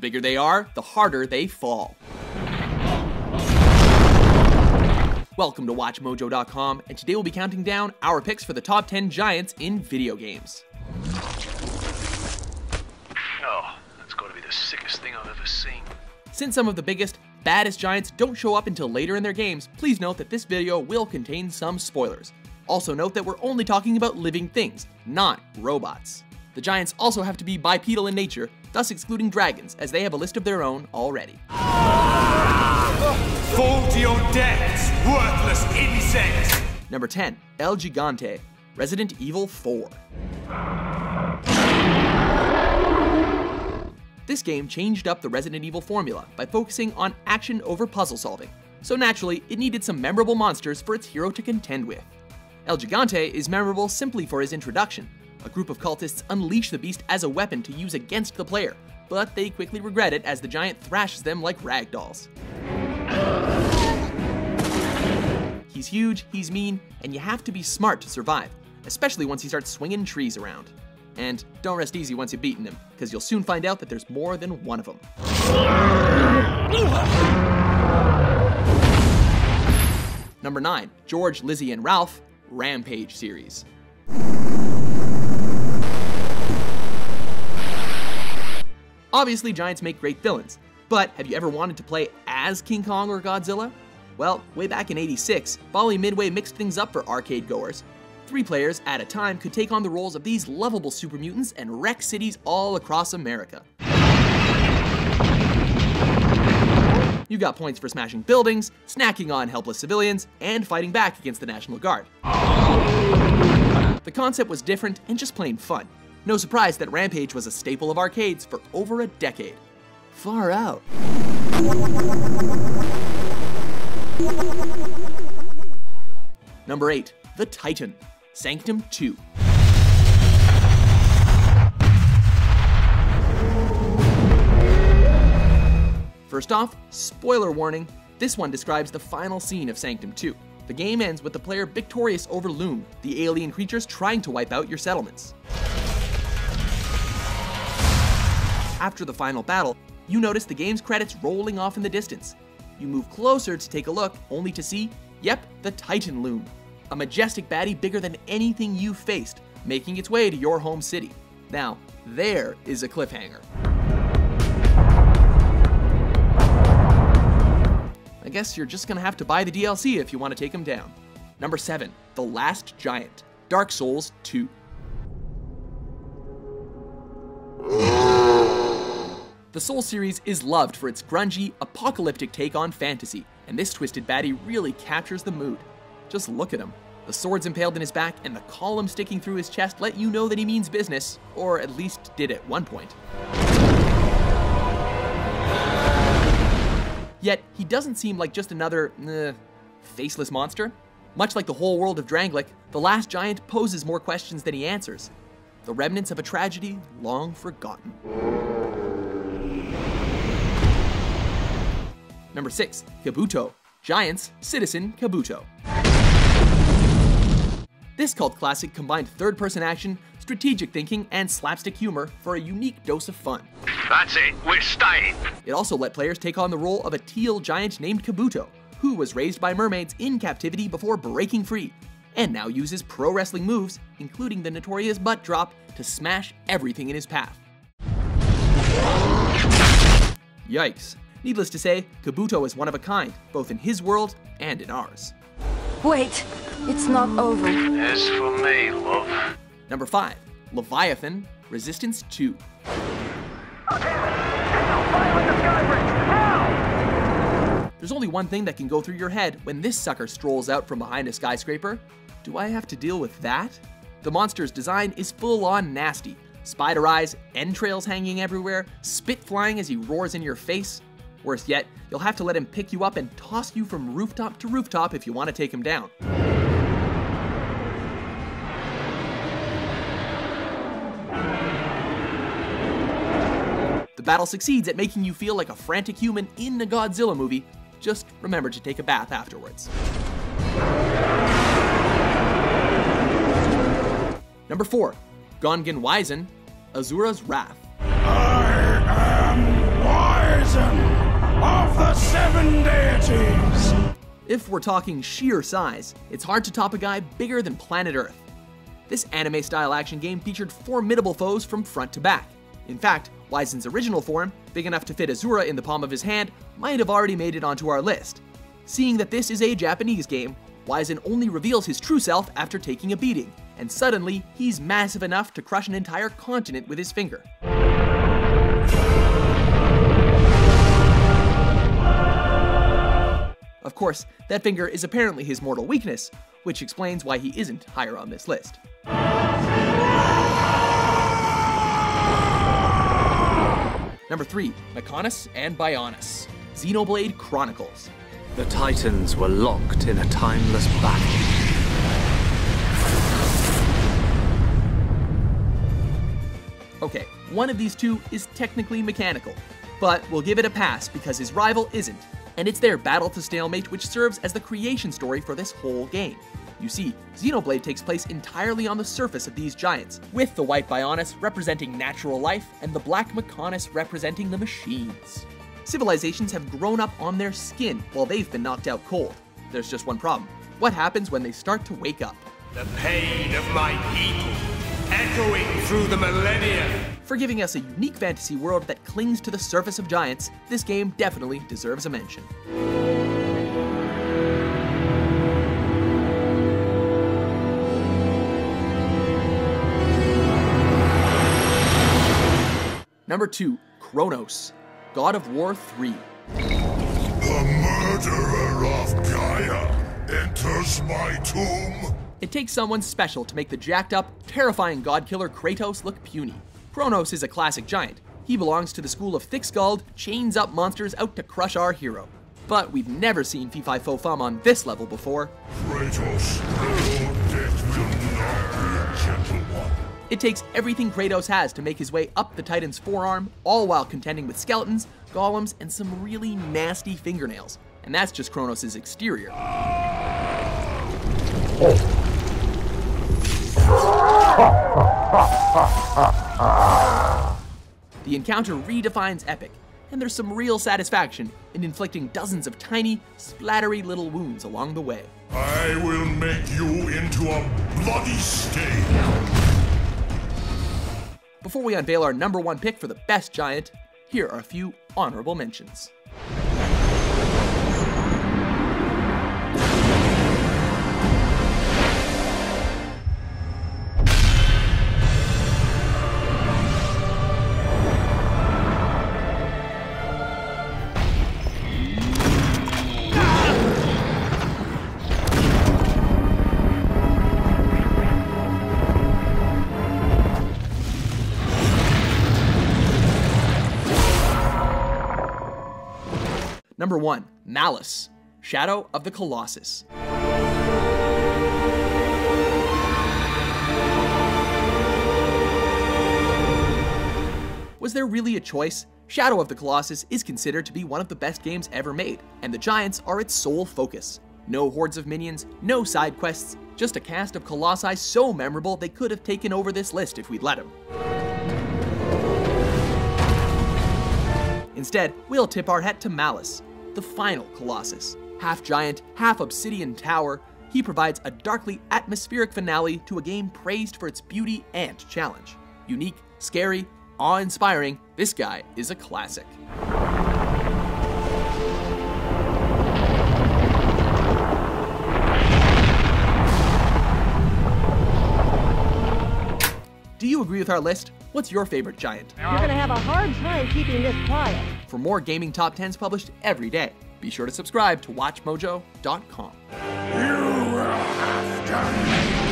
bigger they are, the harder they fall. Welcome to WatchMojo.com, and today we'll be counting down our picks for the top 10 giants in video games. Oh, that's got to be the sickest thing I've ever seen. Since some of the biggest, baddest giants don't show up until later in their games, please note that this video will contain some spoilers. Also note that we're only talking about living things, not robots. The giants also have to be bipedal in nature, thus excluding dragons, as they have a list of their own already. Fall to your deaths, worthless insects! Number 10, El Gigante, Resident Evil 4. This game changed up the Resident Evil formula by focusing on action over puzzle solving, so naturally it needed some memorable monsters for its hero to contend with. El Gigante is memorable simply for his introduction. A group of cultists unleash the beast as a weapon to use against the player, but they quickly regret it as the giant thrashes them like ragdolls. He's huge, he's mean, and you have to be smart to survive, especially once he starts swinging trees around. And don't rest easy once you've beaten him, because you'll soon find out that there's more than one of them. Number 9, George, Lizzie, and Ralph, Rampage series. Obviously, giants make great villains, but have you ever wanted to play as King Kong or Godzilla? Well, way back in '86, Bally Midway mixed things up for arcade goers. 3 players at a time could take on the roles of these lovable super mutants and wreck cities all across America. You got points for smashing buildings, snacking on helpless civilians, and fighting back against the National Guard. The concept was different and just plain fun. No surprise that Rampage was a staple of arcades for over a decade. Far out. Number 8, The Titan, Sanctum 2. First off, spoiler warning, this one describes the final scene of Sanctum 2. The game ends with the player victorious over Loom, the alien creatures trying to wipe out your settlements. After the final battle, you notice the game's credits rolling off in the distance. You move closer to take a look, only to see, yep, the Titan Loom. A majestic baddie bigger than anything you faced, making its way to your home city. Now, there is a cliffhanger. I guess you're just gonna have to buy the DLC if you want to take him down. Number 7, The Last Giant, Dark Souls 2. The Souls series is loved for its grungy, apocalyptic take on fantasy, and this twisted baddie really captures the mood. Just look at him. The swords impaled in his back and the column sticking through his chest let you know that he means business, or at least did at one point. Yet, he doesn't seem like just another, faceless monster. Much like the whole world of Drangleic, the Last Giant poses more questions than he answers. The remnants of a tragedy long forgotten. Number 6, Kabuto, Giants, Citizen Kabuto. This cult classic combined third-person action, strategic thinking, and slapstick humor for a unique dose of fun. That's it, we're staying. It also let players take on the role of a teal giant named Kabuto, who was raised by mermaids in captivity before breaking free, and now uses pro wrestling moves, including the notorious butt drop, to smash everything in his path. Yikes. Needless to say, Kabuto is one of a kind, both in his world and in ours. Wait, it's not over. As for me, love. Number 5, Leviathan Resistance 2. There's only one thing that can go through your head when this sucker strolls out from behind a skyscraper. Do I have to deal with that? The monster's design is full-on nasty. Spider eyes, entrails hanging everywhere, spit flying as he roars in your face. Worse yet, you'll have to let him pick you up and toss you from rooftop to rooftop if you want to take him down. The battle succeeds at making you feel like a frantic human in a Godzilla movie. Just remember to take a bath afterwards. Number 4, Gongen Wizen, Asuras Wrath. I am Titan of the seven deities. If we're talking sheer size, it's hard to top a guy bigger than planet Earth. This anime-style action game featured formidable foes from front to back. In fact, Wizen's original form, big enough to fit Asura in the palm of his hand, might have already made it onto our list. Seeing that this is a Japanese game, Wizen only reveals his true self after taking a beating, and suddenly he's massive enough to crush an entire continent with his finger. Of course, that finger is apparently his mortal weakness, which explains why he isn't higher on this list. Number 3, Mechonis and Bionis, Xenoblade Chronicles. The Titans were locked in a timeless battle. Okay, one of these two is technically mechanical, but we'll give it a pass because his rival isn't, and it's their battle to stalemate which serves as the creation story for this whole game. You see, Xenoblade takes place entirely on the surface of these giants, with the white Bionis representing natural life and the black Mechonis representing the machines. Civilizations have grown up on their skin while they've been knocked out cold. There's just one problem. What happens when they start to wake up? The pain of my people, echoing through the millennia. For giving us a unique fantasy world that clings to the surface of giants, this game definitely deserves a mention. Number 2, Chronos, God of War 3. The murderer of Gaia enters my tomb. It takes someone special to make the jacked up, terrifying god killer Kratos look puny. Chronos is a classic giant. He belongs to the school of thick-skulled, chains-up monsters out to crush our hero. But we've never seen Fee-Fi-Fo-Fum on this level before. Kratos, your death will not be a gentle one. It takes everything Kratos has to make his way up the Titan's forearm, all while contending with skeletons, golems, and some really nasty fingernails. And that's just Chronos' exterior. The encounter redefines epic, and there's some real satisfaction in inflicting dozens of tiny, splattery little wounds along the way. I will make you into a bloody stain. Before we unveil our number 1 pick for the best giant, here are a few honorable mentions. Number 1, Malice, Shadow of the Colossus. Was there really a choice? Shadow of the Colossus is considered to be one of the best games ever made, and the giants are its sole focus. No hordes of minions, no side quests, just a cast of colossi so memorable they could have taken over this list if we'd let them. Instead, we'll tip our hat to Malice, the final Colossus. Half giant, half obsidian tower, he provides a darkly atmospheric finale to a game praised for its beauty and challenge. Unique, scary, awe-inspiring, this guy is a classic. Do you agree with our list? What's your favorite giant? You're gonna have a hard time keeping this quiet. For more gaming top 10s published every day, be sure to subscribe to WatchMojo.com. You will have to